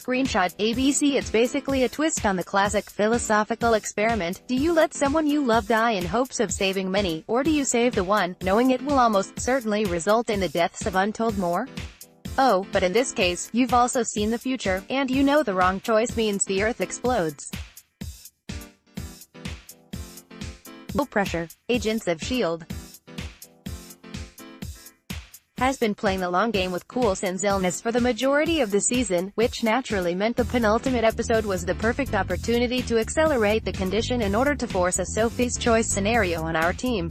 screenshot. ABC It's basically a twist on the classic philosophical experiment. Do you let someone you love die in hopes of saving many, or do you save the one, knowing it will almost certainly result in the deaths of untold more? Oh, but in this case, you've also seen the future, and you know the wrong choice means the Earth explodes. Low pressure. Agents of S.H.I.E.L.D. has been playing the long game with Coulson's illness for the majority of the season, which naturally meant the penultimate episode was the perfect opportunity to accelerate the condition in order to force a Sophie's Choice scenario on our team.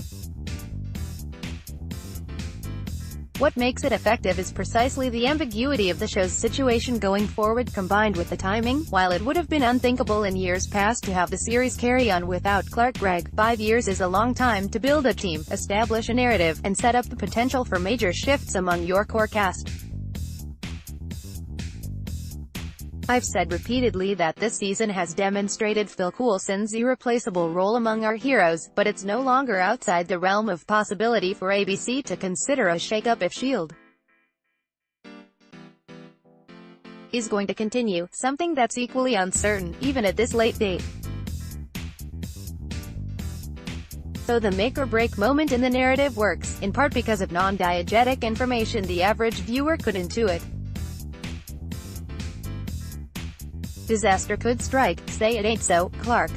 What makes it effective is precisely the ambiguity of the show's situation going forward combined with the timing. While it would have been unthinkable in years past to have the series carry on without Clark Gregg, 5 years is a long time to build a team, establish a narrative, and set up the potential for major shifts among your core cast. I've said repeatedly that this season has demonstrated Phil Coulson's irreplaceable role among our heroes, but it's no longer outside the realm of possibility for ABC to consider a shake-up if S.H.I.E.L.D. is going to continue, something that's equally uncertain, even at this late date. So the make-or-break moment in the narrative works, in part because of non-diegetic information the average viewer could intuit. Disaster could strike, say it ain't so, Clark.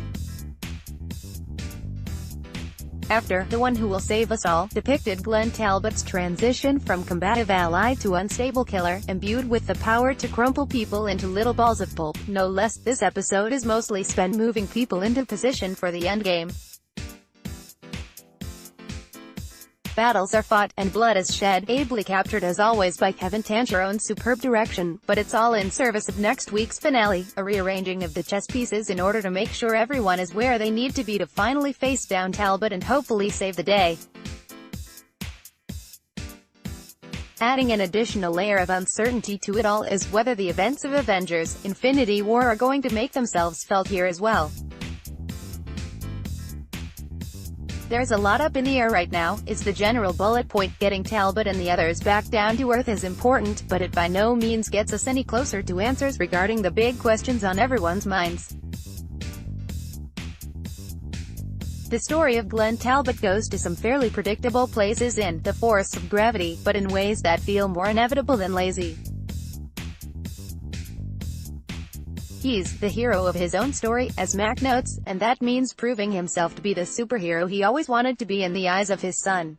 After The One Who Will Save Us All depicted Glenn Talbot's transition from combative ally to unstable killer, imbued with the power to crumple people into little balls of pulp, no less, this episode is mostly spent moving people into position for the endgame. Battles are fought, and blood is shed, ably captured as always by Kevin Tancheron's superb direction, but it's all in service of next week's finale, a rearranging of the chess pieces in order to make sure everyone is where they need to be to finally face down Talbot and hopefully save the day. Adding an additional layer of uncertainty to it all is whether the events of Avengers: Infinity War are going to make themselves felt here as well. There's a lot up in the air right now. Is the general bullet point getting Talbot and the others back down to earth is important, but it by no means gets us any closer to answers regarding the big questions on everyone's minds. The story of Glenn Talbot goes to some fairly predictable places in The Force of Gravity, but in ways that feel more inevitable than lazy. He's the hero of his own story, as Mac notes, and that means proving himself to be the superhero he always wanted to be in the eyes of his son.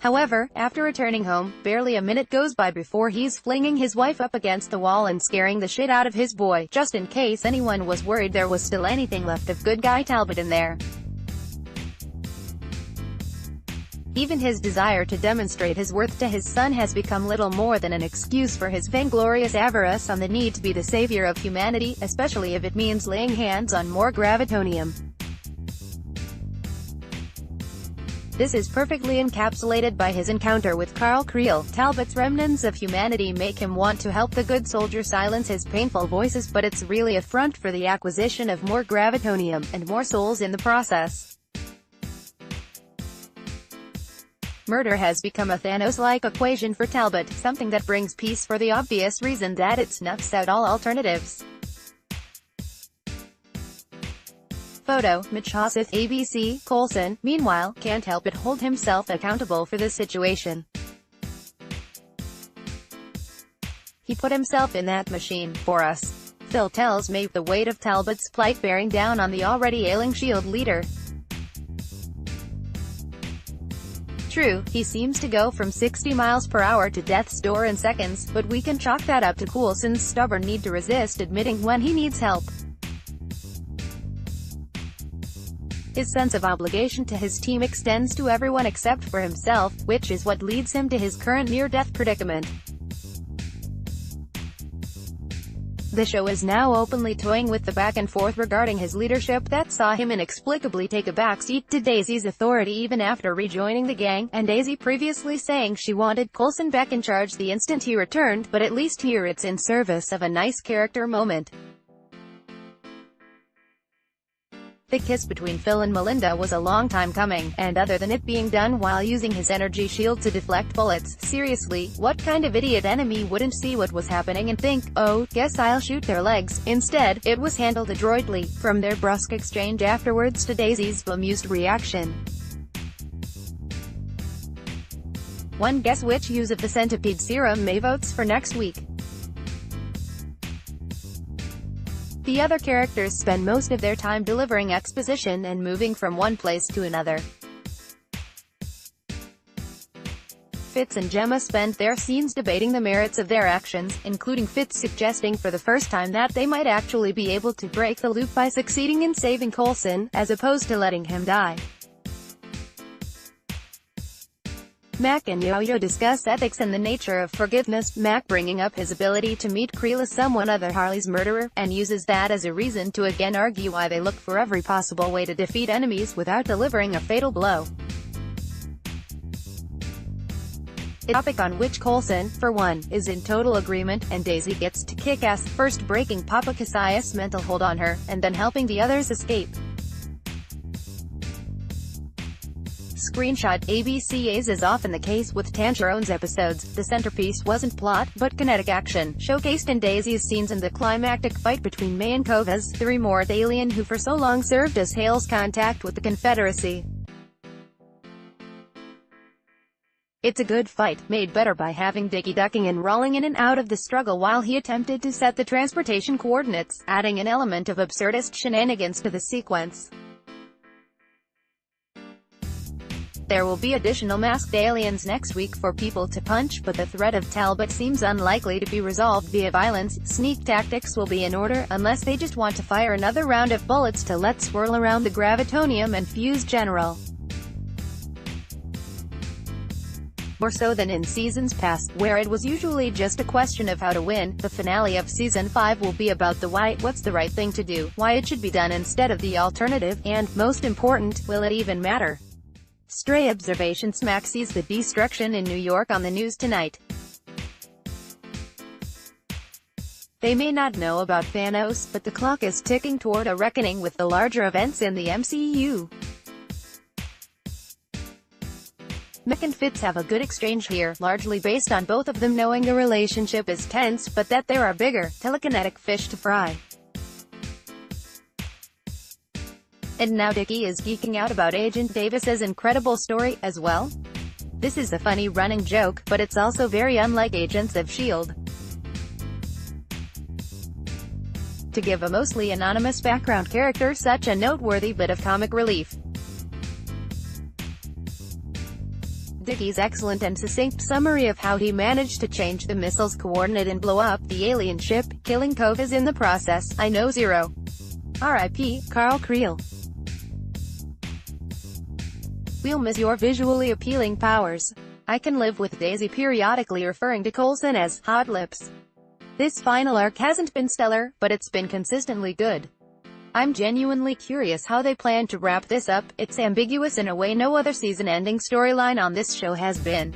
However, after returning home, barely a minute goes by before he's flinging his wife up against the wall and scaring the shit out of his boy, just in case anyone was worried there was still anything left of good guy Talbot in there. Even his desire to demonstrate his worth to his son has become little more than an excuse for his vainglorious avarice on the need to be the savior of humanity, especially if it means laying hands on more gravitonium. This is perfectly encapsulated by his encounter with Carl Creel. Talbot's remnants of humanity make him want to help the good soldier silence his painful voices, but it's really a front for the acquisition of more gravitonium, and more souls in the process. Murder has become a Thanos-like equation for Talbot, something that brings peace for the obvious reason that it snuffs out all alternatives. Photo, Mitch Hosseth, ABC, Coulson, meanwhile, can't help but hold himself accountable for this situation. He put himself in that machine, for us. Phil tells me the weight of Talbot's plight bearing down on the already ailing S.H.I.E.L.D. leader. True, he seems to go from 60 miles per hour to death's door in seconds, but we can chalk that up to Coulson's stubborn need to resist admitting when he needs help. His sense of obligation to his team extends to everyone except for himself, which is what leads him to his current near-death predicament. The show is now openly toying with the back and forth regarding his leadership that saw him inexplicably take a backseat to Daisy's authority even after rejoining the gang, and Daisy previously saying she wanted Coulson back in charge the instant he returned, but at least here it's in service of a nice character moment. The kiss between Phil and Melinda was a long time coming, and other than it being done while using his energy shield to deflect bullets, seriously, what kind of idiot enemy wouldn't see what was happening and think, oh, guess I'll shoot their legs? Instead, it was handled adroitly, from their brusque exchange afterwards to Daisy's bemused reaction. One guess which use of the centipede serum May votes for next week. The other characters spend most of their time delivering exposition and moving from one place to another. Fitz and Gemma spend their scenes debating the merits of their actions, including Fitz suggesting for the first time that they might actually be able to break the loop by succeeding in saving Coulson, as opposed to letting him die. Mac and Yo-Yo discuss ethics and the nature of forgiveness, Mac bringing up his ability to meet Creel as someone other Harley's murderer, and uses that as a reason to again argue why they look for every possible way to defeat enemies without delivering a fatal blow. A topic on which Coulson, for one, is in total agreement, and Daisy gets to kick ass, first breaking Papa Cassius' mental hold on her, and then helping the others escape. Screenshot: ABCIt. As often the case with Tangerone's episodes, the centerpiece wasn't plot, but kinetic action, showcased in Daisy's scenes and the climactic fight between May and Kovas, the remote alien who for so long served as Hale's contact with the Confederacy. It's a good fight, made better by having Dickie ducking and rolling in and out of the struggle while he attempted to set the transportation coordinates, adding an element of absurdist shenanigans to the sequence. There will be additional masked aliens next week for people to punch, but the threat of Talbot seems unlikely to be resolved via violence. Sneak tactics will be in order, unless they just want to fire another round of bullets to let swirl around the gravitonium and fuse General. More so than in seasons past, where it was usually just a question of how to win, the finale of Season 5 will be about the why, what's the right thing to do, why it should be done instead of the alternative, and, most important, will it even matter? Stray observations: Mac sees the destruction in New York on the news tonight. They may not know about Thanos, but the clock is ticking toward a reckoning with the larger events in the MCU. Mac and Fitz have a good exchange here, largely based on both of them knowing the relationship is tense, but that there are bigger, telekinetic fish to fry. And now Dickie is geeking out about Agent Davis's incredible story, as well. This is a funny running joke, but it's also very unlike Agents of S.H.I.E.L.D. To give a mostly anonymous background character such a noteworthy bit of comic relief. Dickie's excellent and succinct summary of how he managed to change the missile's coordinate and blow up the alien ship, killing Kovas in the process. I know zero. R.I.P. Carl Creel. We'll miss your visually appealing powers. I can live with Daisy periodically referring to Coulson as hot lips. This final arc hasn't been stellar, but it's been consistently good. I'm genuinely curious how they plan to wrap this up. It's ambiguous in a way no other season-ending storyline on this show has been.